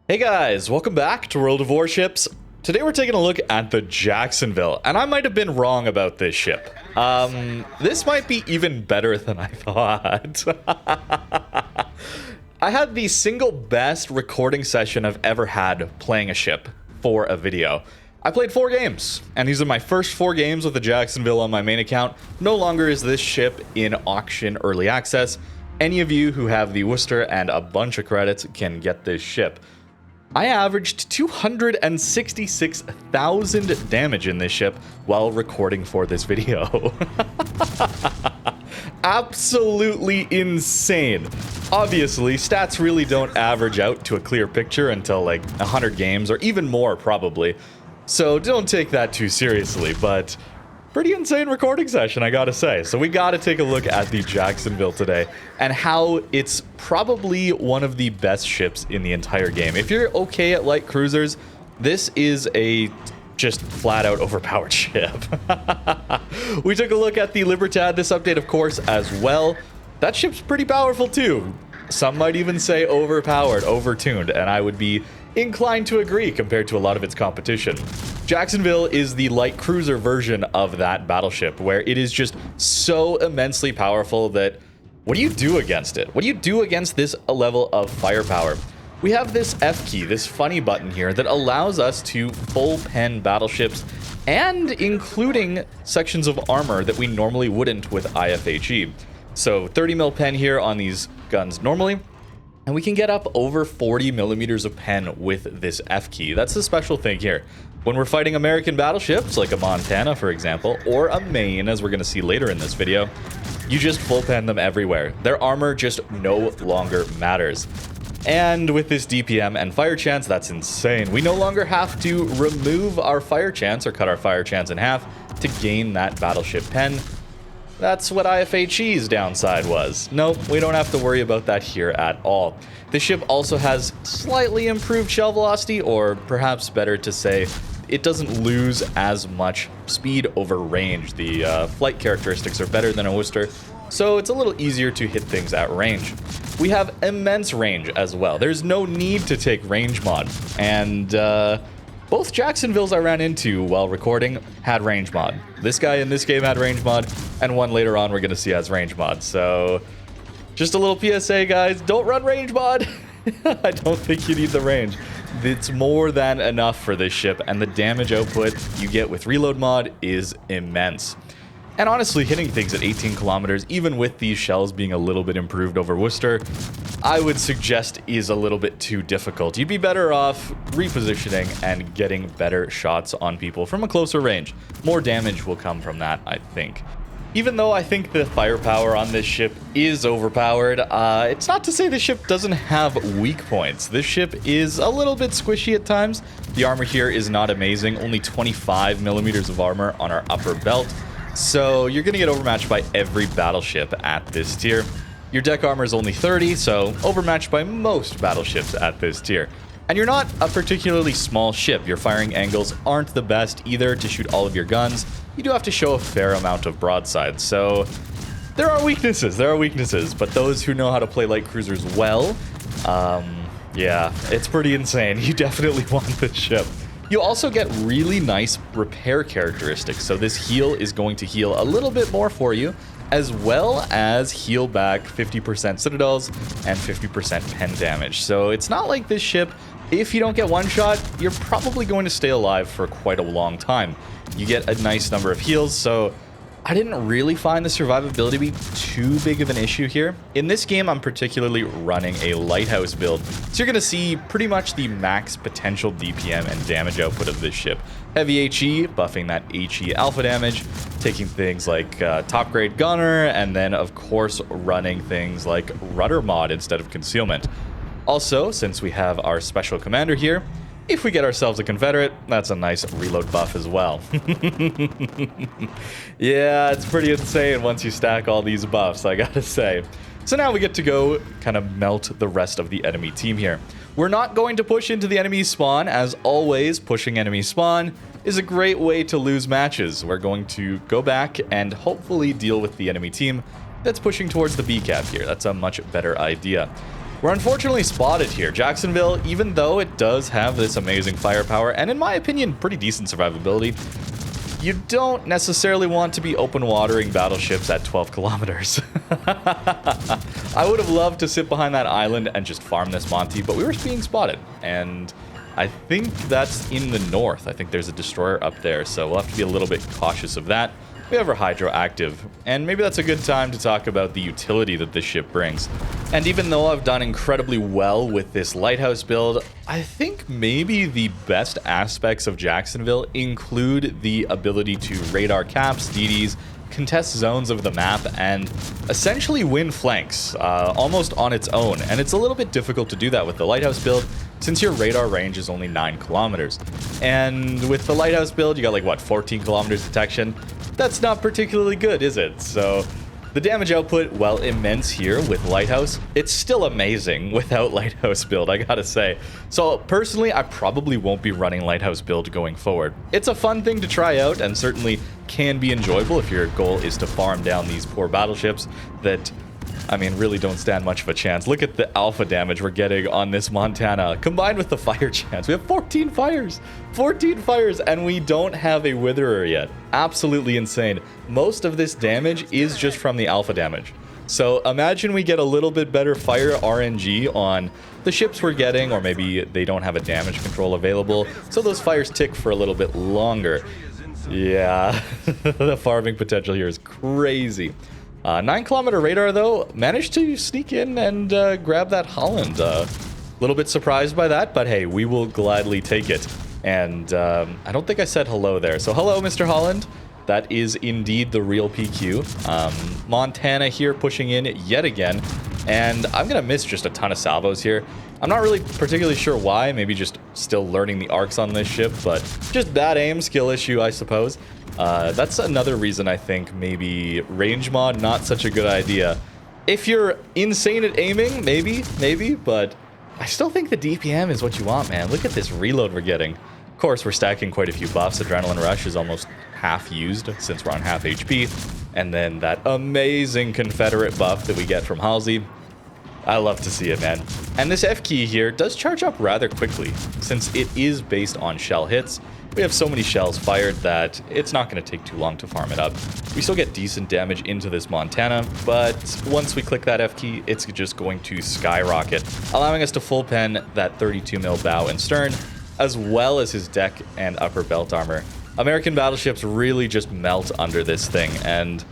Hey guys, welcome back to World of Warships. Today we're taking a look at the Jacksonville, and I might have been wrong about this ship. This might be even better than I thought. I had the single best recording session I've ever had playing a ship for a video. I played 4 games, and these are my first 4 games with the Jacksonville on my main account. No longer is this ship in auction early access. Any of you who have the Worcester and a bunch of credits can get this ship. I averaged 266,000 damage in this ship while recording for this video. Absolutely insane. Obviously, stats really don't average out to a clear picture until like 100 games or even more probably. So don't take that too seriously, but pretty insane recording session, I gotta say. So we gotta take a look at the Jacksonville today and how it's probably one of the best ships in the entire game. If you're okay at light cruisers, this is a just flat out overpowered ship. We took a look at the Libertad this update, of course, as well. That ship's pretty powerful too. Some might even say overpowered, overtuned, and I would be inclined to agree compared to a lot of its competition. Jacksonville is the light cruiser version of that battleship, where it is just so immensely powerful that what do you do against it? What do you do against this level of firepower? We have this F key, this funny button here that allows us to full pen battleships and including sections of armor that we normally wouldn't with IFHE. So 30 mil pen here on these guns normally, and we can get up over 40 millimeters of pen with this F key. That's the special thing here. When we're fighting American battleships, like a Montana, for example, or a Maine, as we're going to see later in this video, you just full pen them everywhere. Their armor just no longer matters. And with this DPM and fire chance, that's insane. We no longer have to remove our fire chance or cut our fire chance in half to gain that battleship pen. That's what IFHE's downside was. Nope, we don't have to worry about that here at all. This ship also has slightly improved shell velocity, or perhaps better to say, it doesn't lose as much speed over range. The flight characteristics are better than a Worcester, so it's a little easier to hit things at range. We have immense range as well. There's no need to take range mod, and both Jacksonvilles I ran into while recording had range mod. This guy in this game had range mod, and one later on we're going to see has range mod. So just a little PSA, guys, don't run range mod. I don't think you need the range. It's more than enough for this ship, and the damage output you get with reload mod is immense. And honestly, hitting things at 18 kilometers, even with these shells being a little bit improved over Worcester, I would suggest is a little bit too difficult. You'd be better off repositioning and getting better shots on people from a closer range. More damage will come from that, I think. Even though I think the firepower on this ship is overpowered, it's not to say the ship doesn't have weak points. This ship is a little bit squishy at times. The armor here is not amazing, only 25 millimeters of armor on our upper belt. So you're going to get overmatched by every battleship at this tier. Your deck armor is only 30, so overmatched by most battleships at this tier. And you're not a particularly small ship. Your firing angles aren't the best either to shoot all of your guns. You do have to show a fair amount of broadside, so there are weaknesses, but those who know how to play light cruisers well, yeah, it's pretty insane. You definitely want this ship. You also get really nice repair characteristics, so this heal is going to heal a little bit more for you, as well as heal back 50% citadels and 50% pen damage. So it's not like this ship, if you don't get one shot, you're probably going to stay alive for quite a long time. You get a nice number of heals, so I didn't really find the survivability to be too big of an issue here. In this game, I'm particularly running a Lighthouse build, so you're going to see pretty much the max potential DPM and damage output of this ship. Heavy HE, buffing that HE alpha damage, taking things like top grade gunner, and then of course running things like rudder mod instead of concealment. Also, since we have our special commander here, if we get ourselves a Confederate, that's a nice reload buff as well. Yeah, it's pretty insane once you stack all these buffs, I gotta say. So now we get to go kind of melt the rest of the enemy team here. We're not going to push into the enemy spawn. As always, pushing enemy spawn is a great way to lose matches. We're going to go back and hopefully deal with the enemy team that's pushing towards the B cap here. That's a much better idea. We're unfortunately spotted here. Jacksonville, even though it does have this amazing firepower and, in my opinion, pretty decent survivability, you don't necessarily want to be open watering battleships at 12 kilometers. I would have loved to sit behind that island and just farm this Monty, but we were being spotted, and I think that's in the north. I think there's a destroyer up there, so we'll have to be a little bit cautious of that. We have our hydro active, and maybe that's a good time to talk about the utility that this ship brings. And even though I've done incredibly well with this Lighthouse build, I think maybe the best aspects of Jacksonville include the ability to radar caps, DDs, contest zones of the map, and essentially win flanks almost on its own. And it's a little bit difficult to do that with the Lighthouse build, since your radar range is only 9 kilometers. And with the Lighthouse build, you got like, what, 14 kilometers detection? That's not particularly good, is it? So the damage output, while immense here with Lighthouse, it's still amazing without Lighthouse build, I gotta say. So personally, I probably won't be running Lighthouse build going forward. It's a fun thing to try out, and certainly can be enjoyable if your goal is to farm down these poor battleships that, I mean, really don't stand much of a chance. Look at the alpha damage we're getting on this Montana, combined with the fire chance. We have 14 fires! 14 fires, and we don't have a witherer yet. Absolutely insane. Most of this damage is just from the alpha damage. So imagine we get a little bit better fire RNG on the ships we're getting, or maybe they don't have a damage control available, so those fires tick for a little bit longer. Yeah, the farming potential here is crazy. 9-kilometer radar, though, managed to sneak in and grab that Holland. A little bit surprised by that, but hey, we will gladly take it. And I don't think I said hello there. So hello, Mr. Holland. That is indeed the real PQ. Montana here pushing in yet again. And I'm going to miss just a ton of salvos here. I'm not really particularly sure why. Maybe just still learning the arcs on this ship, but just bad aim, skill issue, I suppose. That's another reason I think maybe range mod, not such a good idea. If you're insane at aiming, maybe, but I still think the DPM is what you want, man. Look at this reload we're getting. Of course, we're stacking quite a few buffs. Adrenaline Rush is almost half used since we're on half HP. And then that amazing Confederate buff that we get from Halsey. I love to see it, man. And this F key here does charge up rather quickly, since it is based on shell hits. We have so many shells fired that it's not going to take too long to farm it up. We still get decent damage into this Montana, but once we click that F key, it's just going to skyrocket, allowing us to full pen that 32 mil bow and stern, as well as his deck and upper belt armor. American battleships really just melt under this thing, and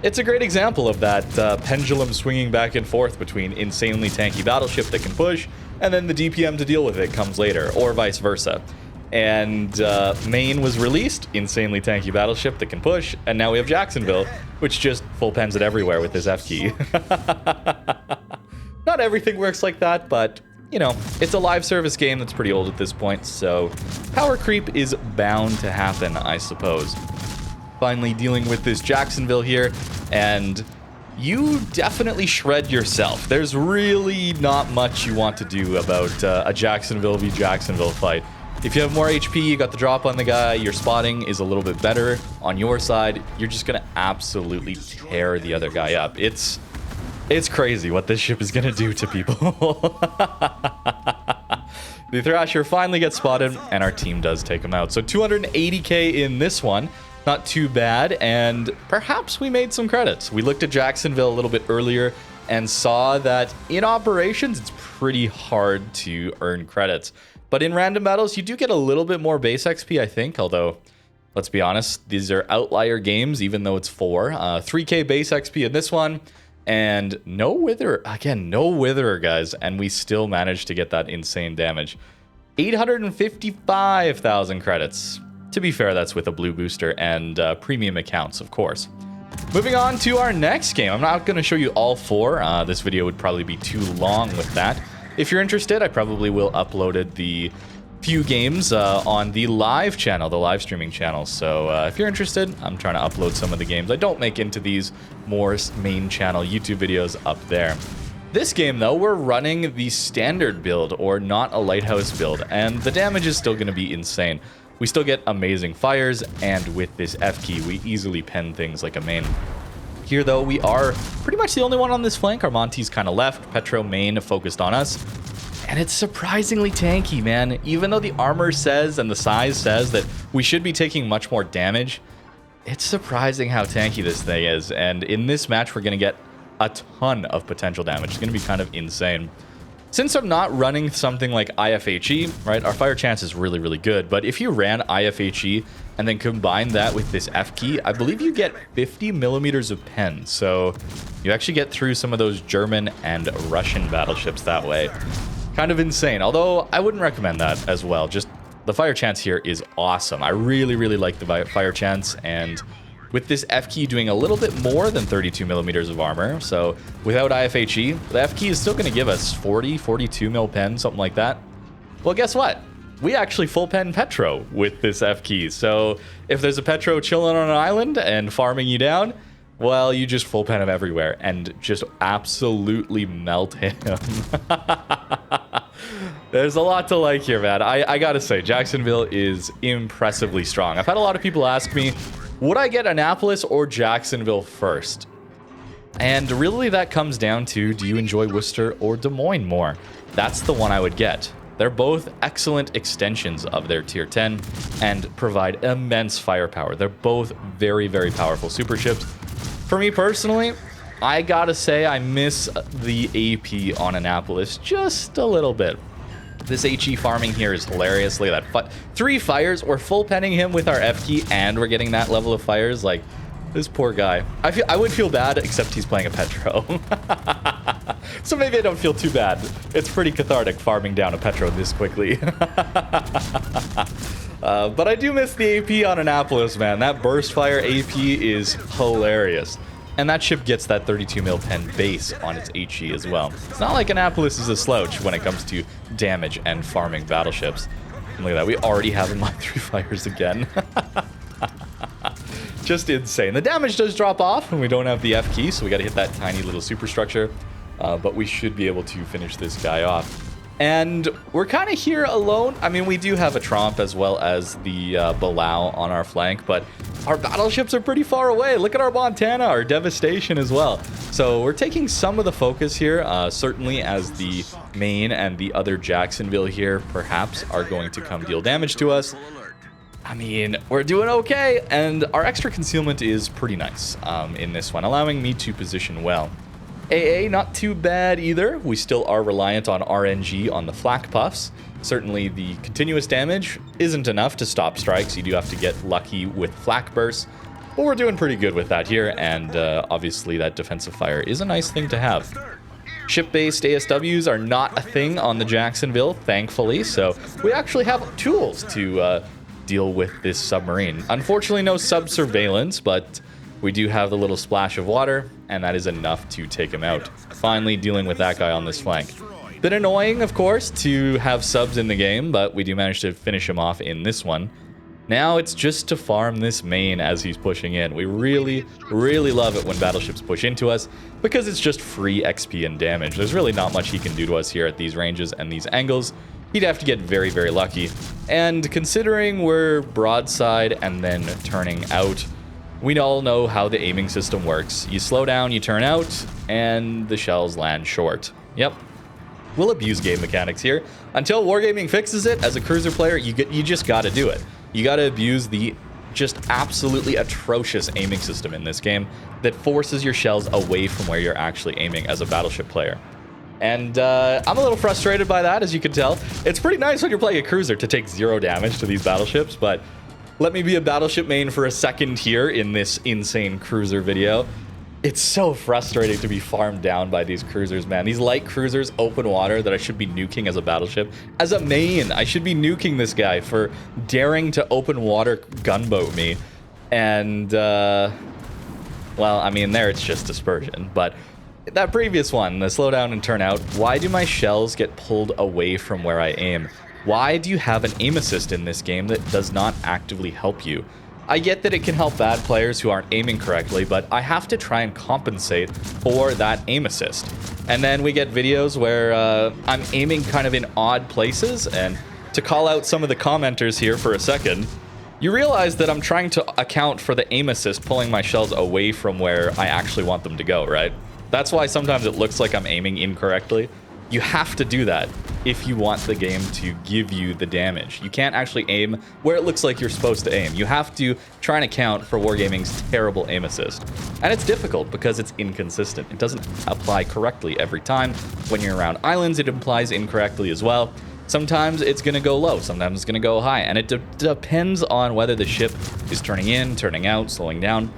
it's a great example of that pendulum swinging back and forth between insanely tanky battleship that can push, and then the DPM to deal with it comes later, or vice versa. And Maine was released, insanely tanky battleship that can push, and now we have Jacksonville, which just full pens it everywhere with his F key. Not everything works like that, but, you know, it's a live service game that's pretty old at this point, so power creep is bound to happen, I suppose. Finally dealing with this Jacksonville here, and you definitely shred yourself. There's really not much you want to do about a Jacksonville v Jacksonville fight. If you have more HP, you got the drop on the guy, your spotting is a little bit better on your side, you're just gonna absolutely tear the other guy up. It's crazy what this ship is gonna do to people. The Thrasher finally gets spotted, and our team does take him out. So 280k in this one. Not too bad, and perhaps we made some credits. We looked at Jacksonville a little bit earlier and saw that in operations, it's pretty hard to earn credits. But in random battles, you do get a little bit more base XP, I think, although, let's be honest, these are outlier games, even though it's 4. 3k base XP in this one, and no Witherer. Again, no Witherer, guys, and we still managed to get that insane damage. 855,000 credits. To be fair, that's with a blue booster and premium accounts, of course. Moving on to our next game. I'm not going to show you all 4. This video would probably be too long with that. If you're interested, I probably will upload the few games on the live channel, the live streaming channel. So if you're interested, I'm trying to upload some of the games I don't make into these more main channel YouTube videos up there. This game, though, we're running the standard build, or not a Lighthouse build, and the damage is still going to be insane. We still get amazing fires, and with this F key, we easily pen things like a main. Here, though, we are pretty much the only one on this flank. Our Monty's kind of left. Petro main focused on us. And it's surprisingly tanky, man. Even though the armor says and the size says that we should be taking much more damage, it's surprising how tanky this thing is. And in this match, we're going to get a ton of potential damage. It's going to be kind of insane. Since I'm not running something like IFHE, right, our fire chance is really, really good. But if you ran IFHE and then combine that with this F key, I believe you get 50 millimeters of pen. So you actually get through some of those German and Russian battleships that way. Kind of insane, although I wouldn't recommend that as well. Just the fire chance here is awesome. I really, really like the fire chance, and with this F key doing a little bit more than 32 millimeters of armor, so without IFHE, the F key is still going to give us 40, 42 mil pen, something like that. Well, guess what? We actually full pen Petro with this F key, so if there's a Petro chilling on an island and farming you down, well, you just full pen him everywhere and just absolutely melt him. There's a lot to like here, man. I gotta say, Jacksonville is impressively strong. I've had a lot of people ask me, would I get Annapolis or Jacksonville first? And really that comes down to, do you enjoy Worcester or Des Moines more? That's the one I would get. They're both excellent extensions of their tier 10 and provide immense firepower. They're both very, very powerful super ships. For me personally, I gotta say I miss the AP on Annapolis just a little bit. This HE farming here is hilarious. Look at that. 3 fires. We're full penning him with our F key and we're getting that level of fires. Like, this poor guy. I would feel bad, except he's playing a Petro. So maybe I don't feel too bad. It's pretty cathartic farming down a Petro this quickly. But I do miss the AP on Annapolis, man. That burst fire AP is hilarious. And that ship gets that 32 mil pen base on its HE as well. It's not like Annapolis is a slouch when it comes to damage and farming battleships. And look at that, we already have him on 3 fires again. Just insane. The damage does drop off when we don't have the F key, so we gotta hit that tiny little superstructure. But we should be able to finish this guy off. And we're kind of here alone. I mean, we do have a Tromp as well as the Balau on our flank, but our battleships are pretty far away. Look at our Montana, our Devastation as well. So we're taking some of the focus here, certainly as the main and the other Jacksonville here perhaps are going to come deal damage to us. I mean, we're doing okay, and our extra concealment is pretty nice in this one, allowing me to position well. AA, not too bad either. We still are reliant on RNG on the flak puffs. Certainly the continuous damage isn't enough to stop strikes. You do have to get lucky with flak bursts. But we're doing pretty good with that here, and obviously that defensive fire is a nice thing to have. Ship-based ASWs are not a thing on the Jacksonville, thankfully, so we actually have tools to deal with this submarine. Unfortunately, no sub-surveillance, but we do have the little splash of water, and that is enough to take him out. Finally dealing with that guy on this flank. Bit annoying, of course, to have subs in the game, but we do manage to finish him off in this one. Now it's just to farm this main as he's pushing in. We really, really love it when battleships push into us, because it's just free XP and damage. There's really not much he can do to us here at these ranges and these angles. He'd have to get very, very lucky. And considering we're broadside and then turning out, we all know how the aiming system works. You slow down, you turn out, and the shells land short. Yep. We'll abuse game mechanics here. Until Wargaming fixes it, as a cruiser player, you just gotta do it. You gotta abuse the just absolutely atrocious aiming system in this game that forces your shells away from where you're actually aiming as a battleship player. And I'm a little frustrated by that, as you can tell. It's pretty nice when you're playing a cruiser to take 0 damage to these battleships, but let me be a battleship main for a second here in this insane cruiser video. It's so frustrating to be farmed down by these cruisers, man. These light cruisers, open water, that I should be nuking as a battleship. As a main, I should be nuking this guy for daring to open water gunboat me. And, well, I mean, there it's just dispersion. But that previous one, the slow down and turn out, why do my shells get pulled away from where I aim? Why do you have an aim assist in this game that does not actively help you? I get that it can help bad players who aren't aiming correctly, but I have to try and compensate for that aim assist. And then we get videos where I'm aiming kind of in odd places, and to call out some of the commenters here for a second, you realize that I'm trying to account for the aim assist pulling my shells away from where I actually want them to go, right? That's why sometimes it looks like I'm aiming incorrectly. You have to do that if you want the game to give you the damage. You can't actually aim where it looks like you're supposed to aim. You have to try and account for Wargaming's terrible aim assist. And it's difficult because it's inconsistent. It doesn't apply correctly every time. When you're around islands, it applies incorrectly as well. Sometimes it's going to go low, sometimes it's going to go high, and it depends on whether the ship is turning in, turning out, slowing down,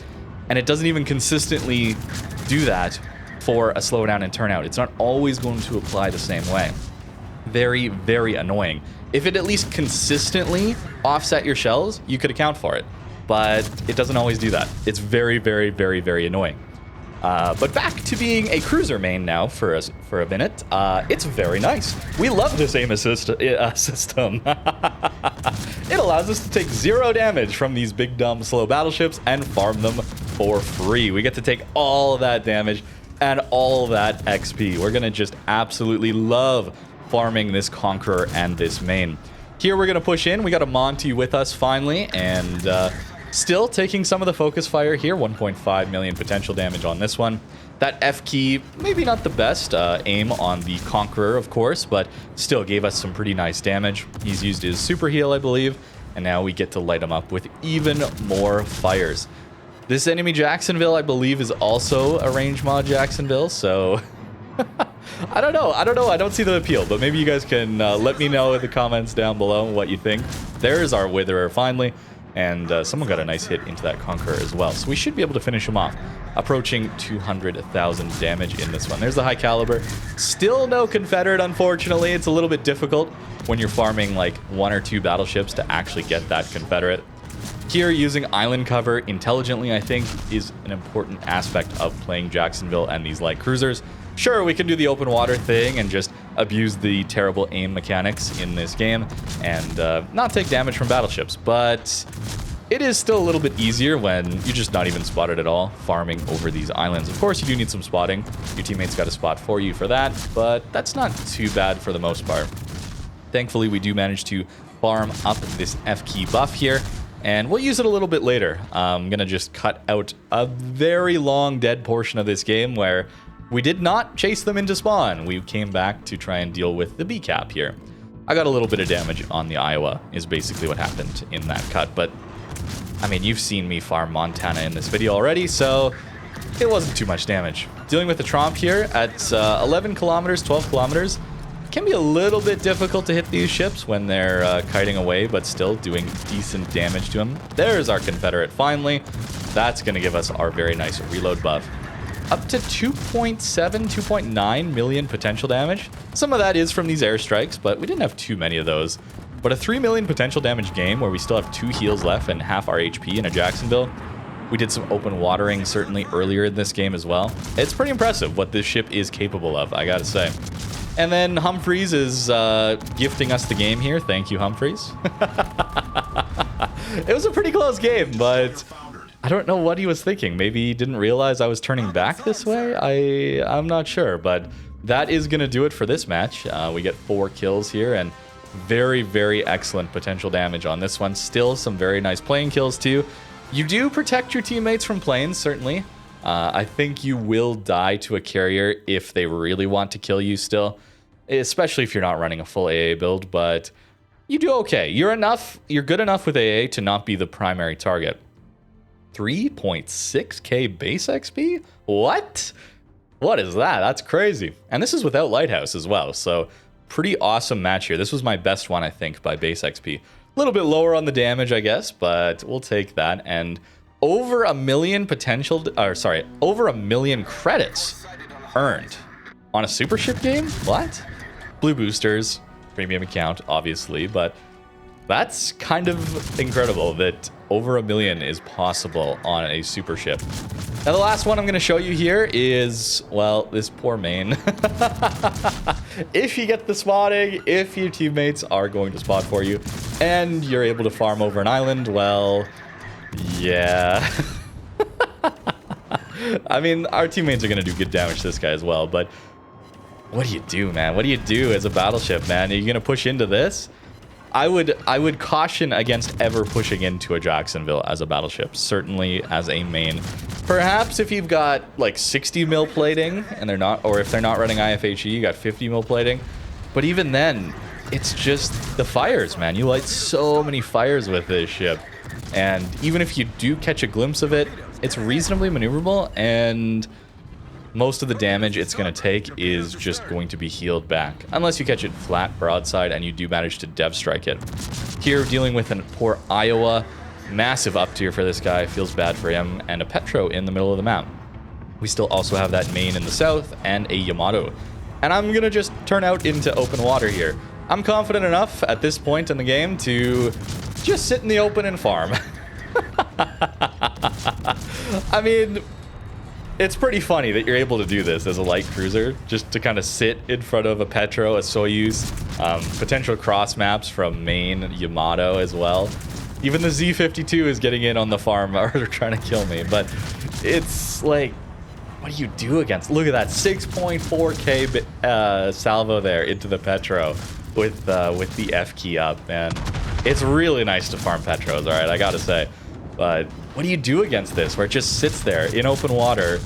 and it doesn't even consistently do that for a slowdown and turnout. It's not always going to apply the same way. Very, very annoying. If it at least consistently offset your shells, you could account for it, but it doesn't always do that. It's very, very, very, very annoying. But back to being a cruiser main now for a minute. It's very nice. We love this aim assist system. It allows us to take 0 damage from these big, dumb, slow battleships and farm them for free. We get to take all of that damage and all that XP. We're going to just absolutely love farming this Conqueror and this main. Here we're going to push in. We got a Monty with us finally, and still taking some of the focus fire here. 1.5 million potential damage on this one. That F key, maybe not the best aim on the Conqueror, of course, but still gave us some pretty nice damage. He's used his super heal, I believe, and now we get to light him up with even more fires. This enemy Jacksonville, I believe, is also a range mod Jacksonville, so I don't know. I don't see the appeal, but maybe you guys can let me know in the comments down below what you think. There's our Witherer finally. And someone got a nice hit into that Conqueror as well. So we should be able to finish him off. Approaching 200,000 damage in this one. There's the high caliber. Still no Confederate, unfortunately. It's a little bit difficult when you're farming like 1 or 2 battleships to actually get that Confederate. Here, using island cover intelligently, I think, is an important aspect of playing Jacksonville and these light cruisers. Sure, we can do the open water thing and just abuse the terrible aim mechanics in this game and not take damage from battleships, but it is still a little bit easier when you're just not even spotted at all, farming over these islands. Of course, you do need some spotting. Your teammates got a spot for you for that, but that's not too bad for the most part. Thankfully, we do manage to farm up this F key buff here, and we'll use it a little bit later. I'm going to just cut out a very long dead portion of this game where we did not chase them into spawn. We came back to try and deal with the B cap here. I got a little bit of damage on the Iowa is basically what happened in that cut. But, I mean, you've seen me farm Montana in this video already, so it wasn't too much damage. Dealing with the Tromp here at 11 kilometers, 12 kilometers. Can be a little bit difficult to hit these ships when they're kiting away, but still doing decent damage to them. There's our Confederate finally. That's going to give us our very nice reload buff. Up to 2.7, 2.9 million potential damage. Some of that is from these airstrikes, but we didn't have too many of those. But a 3 million potential damage game where we still have 2 heals left and half our HP in a Jacksonville. We did some open watering certainly earlier in this game as well. It's pretty impressive what this ship is capable of, I gotta say. And then Humphreys is gifting us the game here. Thank you, Humphreys. It was a pretty close game, but I don't know what he was thinking. Maybe he didn't realize I was turning back this way. I'm not sure, but that is going to do it for this match. We get 4 kills here and very, very excellent potential damage on this one. Still some very nice plane kills too. You do protect your teammates from planes, certainly. I think you will die to a carrier if they really want to kill you still, especially if you're not running a full AA build, but you do okay. You're good enough with AA to not be the primary target. 3.6k base XP? What? What is that? That's crazy. And this is without Lighthouse as well, so pretty awesome match here. This was my best one, I think, by base XP. A little bit lower on the damage, I guess, but we'll take that. And over 1 million over 1 million credits earned on a super ship game? What? Blue boosters, premium account, obviously, but that's kind of incredible that over 1 million is possible on a super ship. Now, the last one I'm going to show you here is, well, this poor main. If you get the spotting, if your teammates are going to spot for you, and you're able to farm over an island, well, yeah. I mean, our teammates are going to do good damage to this guy as well, but what do you do, man? What do you do as a battleship, man? Are you going to push into this? I would caution against ever pushing into a Jacksonville as a battleship, certainly as a main. Perhaps if you've got like 60 mil plating and they're not, or if they're not running IFHE, you got 50 mil plating. But even then, it's just the fires, man. You light so many fires with this ship. And even if you do catch a glimpse of it, it's reasonably maneuverable, and most of the damage it's going to take is just going to be healed back. Unless you catch it flat broadside and you do manage to dev strike it. Here, dealing with a poor Iowa. Massive up tier for this guy. Feels bad for him. And a Petro in the middle of the map. We still also have that main in the south and a Yamato. And I'm going to just turn out into open water here. I'm confident enough at this point in the game to just sit in the open and farm. I mean, it's pretty funny that you're able to do this as a light cruiser, just to kind of sit in front of a Petro, a Soyuz, potential cross maps from main Yamato as well. Even the Z-52 is getting in on the farm or trying to kill me, but it's like, what do you do against? Look at that 6.4k salvo there into the Petro with the F key up, man. It's really nice to farm Petros, all right, I gotta say. But what do you do against this, where it just sits there in open water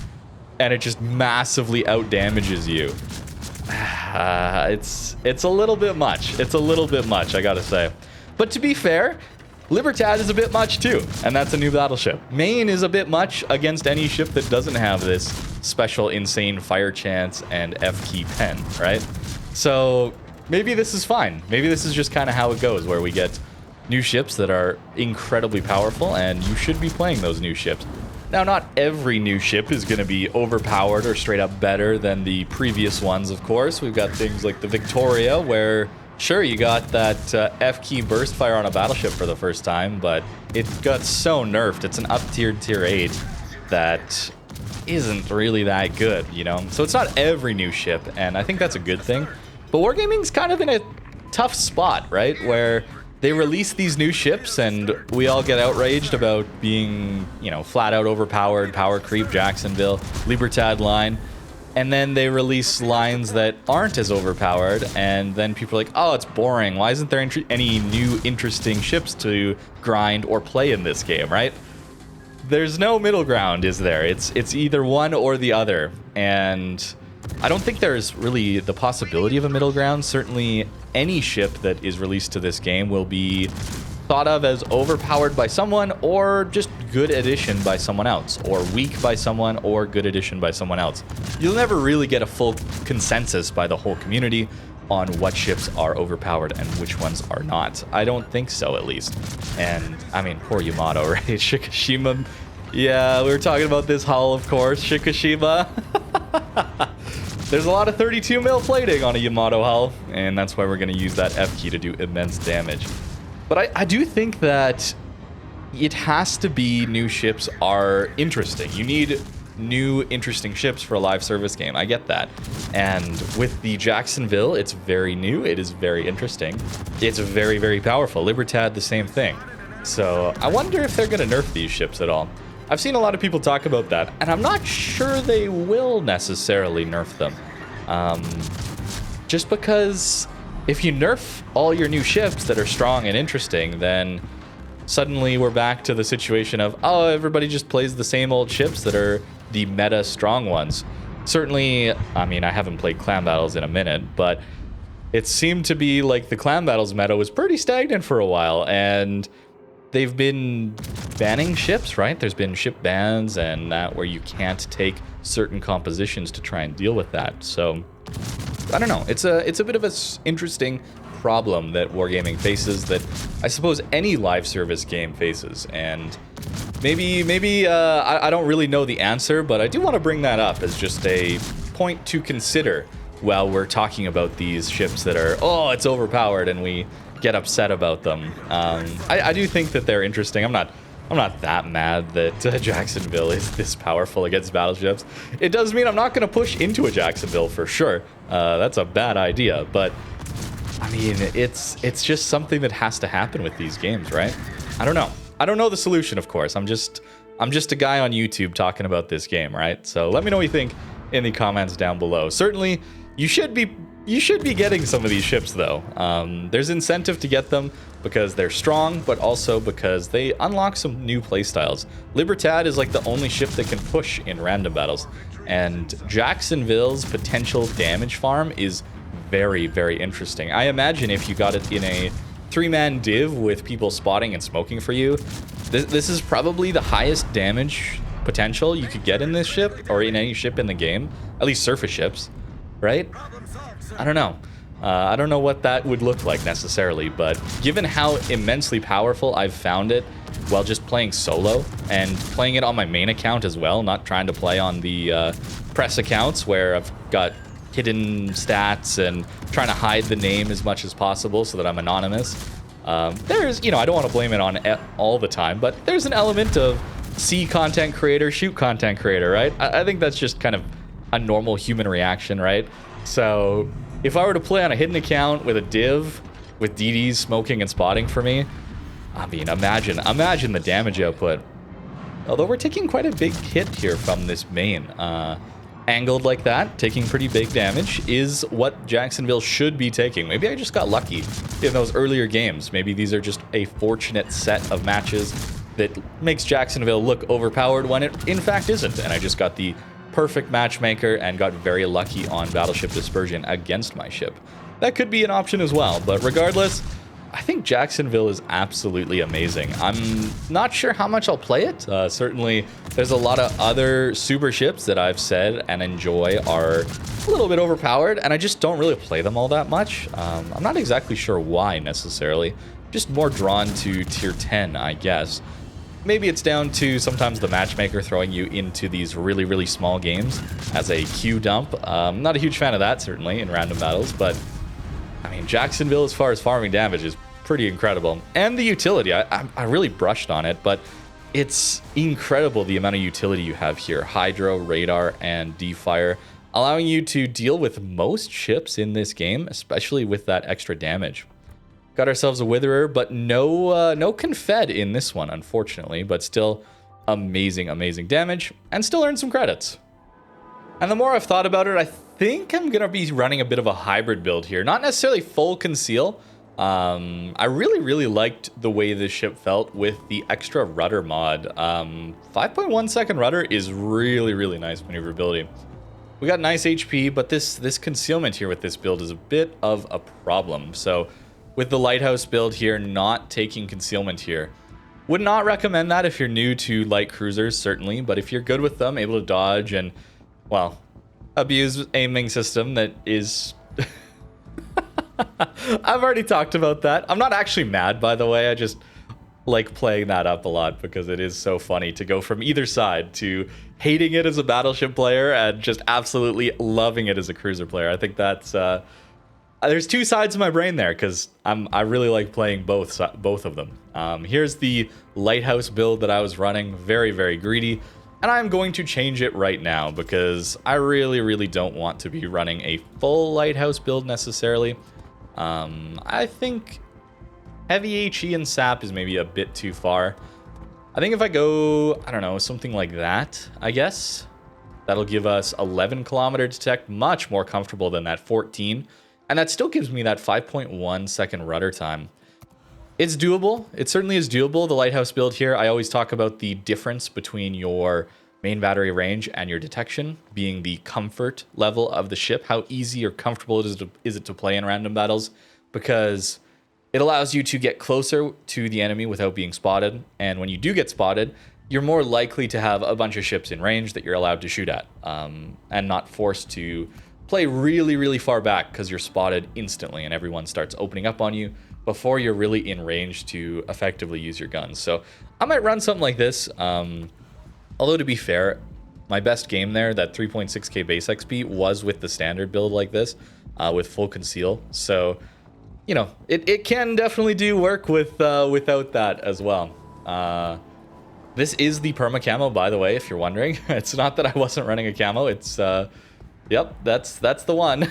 and it just massively out damages you? It's a little bit much. It's a little bit much, I gotta say. But to be fair, Libertad is a bit much too, and that's a new battleship. Main is a bit much against any ship that doesn't have this special insane fire chance and F key pen, right? So maybe this is fine. Maybe this is just kind of how it goes, where we get new ships that are incredibly powerful, and you should be playing those new ships. Now, not every new ship is going to be overpowered or straight up better than the previous ones, of course. We've got things like the Victoria, where sure, you got that F key burst fire on a battleship for the first time, but it got so nerfed. It's an up-tiered tier 8 that isn't really that good, you know? So it's not every new ship, and I think that's a good thing. But Wargaming's kind of in a tough spot, right? Where they release these new ships, and we all get outraged about being, you know, flat out overpowered, power creep, Jacksonville, Libertad line. And then they release lines that aren't as overpowered, and then people are like, oh, it's boring. Why isn't there any new interesting ships to grind or play in this game, right? There's no middle ground, is there? It's either one or the other. And I don't think there's really the possibility of a middle ground. Certainly any ship that is released to this game will be thought of as overpowered by someone, or just good addition by someone else, or weak by someone, or good addition by someone else. You'll never really get a full consensus by the whole community on what ships are overpowered and which ones are not. I don't think so, at least. And I mean, poor Yamato, right? Shikishima. Yeah, we were talking about this hull, of course. Shikishima. There's a lot of 32 mil plating on a Yamato hull, and that's why we're going to use that F key to do immense damage. But I do think that it has to be new ships are interesting. You need new, interesting ships for a live service game. I get that. And with the Jacksonville, it's very new. It is very interesting. It's very, very powerful. Libertad, the same thing. So I wonder if they're going to nerf these ships at all. I've seen a lot of people talk about that, and I'm not sure they will necessarily nerf them. Just because if you nerf all your new ships that are strong and interesting, then suddenly we're back to the situation of, oh, everybody just plays the same old ships that are the meta strong ones. Certainly, I mean, I haven't played clan battles in a minute, but it seemed to be like the clan battles meta was pretty stagnant for a while, and they've been banning ships, right? There's been ship bans and that where you can't take certain compositions to try and deal with that. So I don't know. It's a bit of an interesting problem that Wargaming faces, that I suppose any live service game faces. And maybe I don't really know the answer, but I do want to bring that up as just a point to consider while we're talking about these ships that are, oh, it's overpowered, and we get upset about them. I do think that they're interesting. I'm not that mad that Jacksonville is this powerful against battleships. It does mean I'm not going to push into a Jacksonville for sure. That's a bad idea, but I mean, it's just something that has to happen with these games, right? I don't know. I don't know the solution, of course. I'm just a guy on YouTube talking about this game, right? So let me know what you think in the comments down below. Certainly, you should be You should be getting some of these ships, though. There's incentive to get them because they're strong, but also because they unlock some new playstyles. Libertad is like the only ship that can push in random battles, and Jacksonville's potential damage farm is very, very interesting. I imagine if you got it in a 3-man div with people spotting and smoking for you, this is probably the highest damage potential you could get in this ship, or in any ship in the game, at least surface ships, right? I don't know. I don't know what that would look like necessarily, but given how immensely powerful I've found it while just playing solo and playing it on my main account as well, not trying to play on the press accounts where I've got hidden stats and trying to hide the name as much as possible so that I'm anonymous. There's, you know, I don't want to blame it on all the time, but there's an element of see content creator, shoot content creator, right? I think that's just kind of a normal human reaction, right? So if I were to play on a hidden account with a div with DDs smoking and spotting for me, I mean, imagine the damage output. Although we're taking quite a big hit here from this main. Angled like that, taking pretty big damage is what Jacksonville should be taking. Maybe I just got lucky in those earlier games. Maybe these are just a fortunate set of matches that makes Jacksonville look overpowered when it in fact isn't. And I just got the perfect matchmaker and got very lucky on Battleship Dispersion against my ship. That could be an option as well, but regardless, I think Jacksonville is absolutely amazing. I'm not sure how much I'll play it. Certainly, there's a lot of other super ships that I've said and enjoy are a little bit overpowered, and I just don't really play them all that much. I'm not exactly sure why necessarily. Just more drawn to tier 10, I guess. Maybe it's down to sometimes the matchmaker throwing you into these really, really small games as a queue dump. Not a huge fan of that, certainly, in random battles, but I mean, Jacksonville, as far as farming damage, is pretty incredible. And the utility, I really brushed on it, but it's incredible the amount of utility you have here. Hydro, radar, and D-fire, allowing you to deal with most ships in this game, especially with that extra damage. Got ourselves a Witherer, but no Confed in this one, unfortunately, but still amazing, amazing damage, and still earned some credits. And the more I've thought about it, I think I'm going to be running a bit of a hybrid build here. Not necessarily full conceal. I really liked the way this ship felt with the extra rudder mod. 5.1 second rudder is really nice maneuverability. We got nice HP, but this concealment here with this build is a bit of a problem. So with the Lighthouse build here, not taking concealment here. Would not recommend that if you're new to light cruisers, certainly, but if you're good with them, able to dodge and, well, abuse aiming system that is... I've already talked about that. I'm not actually mad, by the way. I just like playing that up a lot because it is so funny to go from either side to hating it as a battleship player and just absolutely loving it as a cruiser player. I think that's... there's two sides of my brain there because I really like playing both of them. Here's the Lighthouse build that I was running. Very greedy. And I'm going to change it right now because I really don't want to be running a full Lighthouse build necessarily. I think heavy HE and SAP is maybe a bit too far. I think if I go, I don't know, something like that, I guess. That'll give us 11 kilometer detect, much more comfortable than that 14. And that still gives me that 5.1 second rudder time. It's doable. It certainly is doable. The Lighthouse build here, I always talk about the difference between your main battery range and your detection being the comfort level of the ship. How easy or comfortable is it to play in random battles? Because it allows you to get closer to the enemy without being spotted. And when you do get spotted, you're more likely to have a bunch of ships in range that you're allowed to shoot at, and not forced to play really far back because you're spotted instantly and everyone starts opening up on you before you're really in range to effectively use your guns. So I might run something like this. Although to be fair, my best game there, that 3.6k base XP, was with the standard build like this, with full conceal. So, you know, it can definitely do work with without that as well. This is the perma camo, by the way, if you're wondering. It's not that I wasn't running a camo. It's yep, that's the one.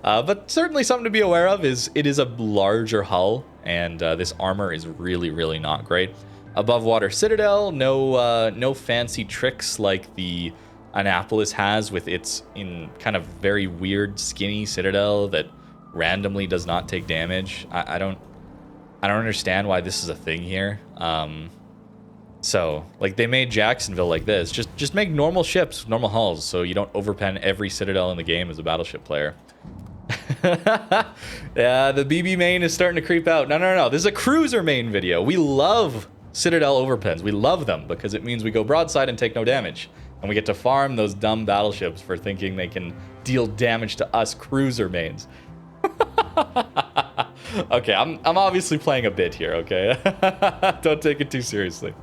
But certainly something to be aware of is it is a larger hull, and this armor is really not great. Above water citadel, no fancy tricks like the Annapolis has with its in kind of very weird skinny citadel that randomly does not take damage. I don't understand why this is a thing here. So like they made Jacksonville like this. Just make normal ships, normal hulls, so you don't overpen every citadel in the game as a battleship player. Yeah, the BB main is starting to creep out. No. This is a cruiser main video. We love citadel overpens. We love them because it means we go broadside and take no damage. And we get to farm those dumb battleships for thinking they can deal damage to us cruiser mains. Okay, I'm obviously playing a bit here, okay? Don't take it too seriously.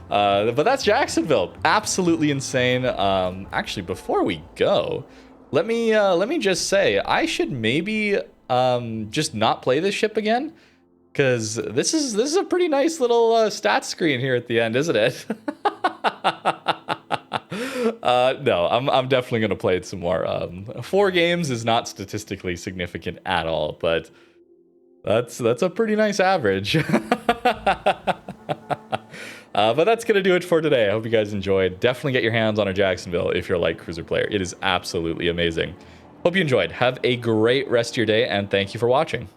But that's Jacksonville. Absolutely insane. Actually, before we go, let me just say I should maybe just not play this ship again, because this is a pretty nice little stat screen here at the end, isn't it? No, I'm definitely gonna play it some more. 4 games is not statistically significant at all, but that's a pretty nice average. But that's gonna do it for today. I hope you guys enjoyed. Definitely get your hands on a Jacksonville if you're a light cruiser player. It is absolutely amazing. Hope you enjoyed. Have a great rest of your day, and thank you for watching.